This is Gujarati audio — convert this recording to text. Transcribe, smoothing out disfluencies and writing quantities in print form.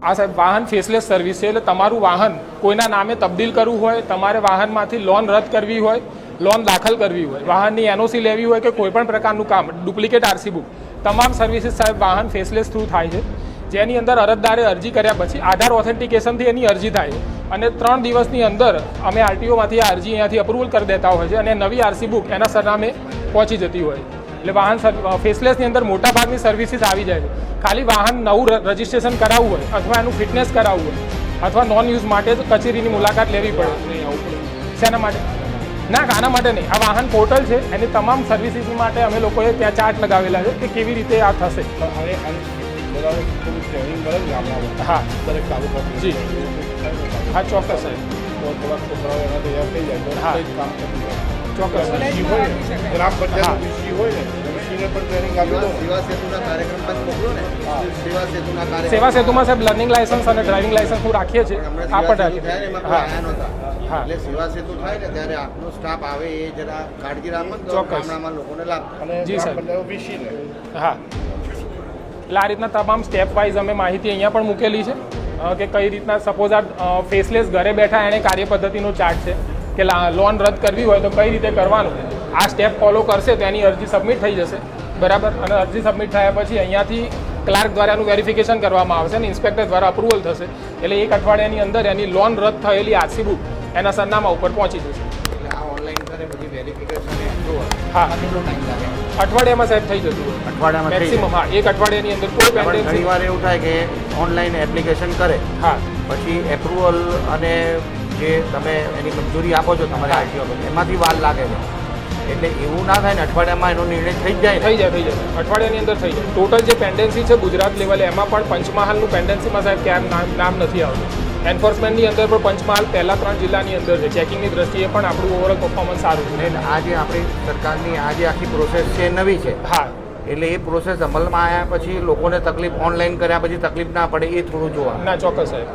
આ સાહેબ વાહન ફેસલેસ સર્વિસ છે, એટલે તમારું વાહન કોઈના નામે તબદીલ કરવું હોય, તમારે વાહનમાંથી લોન રદ કરવી હોય, લોન દાખલ કરવી હોય, વાહનની એનઓસી લેવી હોય કે કોઈ પણ પ્રકારનું કામ, ડુપ્લિકેટ આરસી બુક, તમામ સર્વિસીસ સાહેબ વાહન ફેસલેસ થ્રુ થાય છે, જેની અંદર અરજદારે અરજી કર્યા પછી આધાર ઓથેન્ટિકેશનથી એની અરજી થાય છે અને 3 દિવસની અંદર અમે આરટીઓમાંથી આ અરજી અહીંયાથી અપ્રુવલ કરી દેતા હોય છે અને નવી આરસી બુક એના સરનામે પહોંચી જતી હોય. એટલે વાહન ફેસલેસની અંદર મોટા ભાગની સર્વિસીસ આવી જાય છે. ખાલી વાહન નવું રજિસ્ટ્રેશન કરાવવું હોય અથવા એનું ફિટનેસ કરાવવું હોય અથવા નોન યુઝ માટે કચેરીની મુલાકાત લેવી પડે. શેના માટે? ના, આના માટે નહીં. આ વાહન પોર્ટલ છે, એની તમામ સર્વિસીસ માટે અમે લોકોએ ત્યાં ચાર્ટ લગાવેલા છે કે કેવી રીતે આ થશે. હા જી હા, ચોક્કસ સાહેબ. હા ચોક્કસ. સેવા સેતુમાં સાહેબ લર્નિંગ લાયસન્સ અને ડ્રાઇવિંગ લાયસન્સ હું રાખીએ છીએ. આ પણ રાખીએ. હા હા, એટલે સેવા સેતુ થાય ને ત્યારે આપનો સ્ટાફ આવે એ જરા કાળજી રાખો તો ગામડામાં લોકોને લાભ. જી સાહેબ. હા, એટલે આ રીતના તમામ સ્ટેપ વાઇઝ અમે માહિતી અહીંયા પણ મૂકેલી છે કે કઈ રીતના સપોઝ આ ફેસલેસ ઘરે બેઠા એણે કાર્યપદ્ધતિનો ચાર્ટ છે કે લોન રદ કરવી હોય તો કઈ રીતે કરવાનું, આ સ્ટેપ ફોલો કરશે તો એની અરજી સબમિટ થઈ જશે. બરાબર. અને અરજી સબમિટ થયા પછી અહીંયાથી ક્લાર્ક દ્વારા એનું વેરિફિકેશન કરવામાં આવશે અને ઇન્સ્પેક્ટર દ્વારા અપ્રુવલ થશે. એટલે 1 અઠવાડિયાની અંદર એની લોન રદ થયેલી આરસી બુક એના સરનામા ઉપર પહોંચી જશે. હા, અઠવાડિયામાં સાહેબ થઈ જતું હોય. અઠવાડિયામાં મેક્સિમમ. હા, 1 અઠવાડિયાની અંદર કોઈ પેન્ડિંગ. ઘણી વાર એવું થાય કે ઓનલાઈન એપ્લિકેશન કરે, હા, પછી એપ્રુવલ અને જે તમે એની મંજૂરી આપો છો તમારે આરટીઓ એમાંથી વાર લાગે છે. એટલે એવું ના થાય ને, અઠવાડિયામાં એનો નિર્ણય થઈ જ જાય. થઈ જાય. અઠવાડિયાની અંદર થઈ જાય. ટોટલ જે પેન્ડન્સી છે ગુજરાત લેવલે એમાં પણ પંચમહાલનું પેન્ડન્સીમાં સાહેબ ક્યાં નામ નથી આવતું. એન્ફોર્સમેન્ટની અંદર પણ પંચમહાલ પહેલા 3 જિલ્લાની અંદર છે. ચેકિંગની દ્રષ્ટિએ પણ આપણું ઓવરઓલ પરફોર્મન્સ સારું છે. અને આ જે આપણી સરકારની આ જે આખી પ્રોસેસ છે એ નવી છે. હા, એટલે એ પ્રોસેસ અમલમાં આવ્યા પછી લોકોને તકલીફ, ઓનલાઈન કર્યા પછી તકલીફ ના પડે એ થોડું જોવા. ના ચોક્કસ સાહેબ.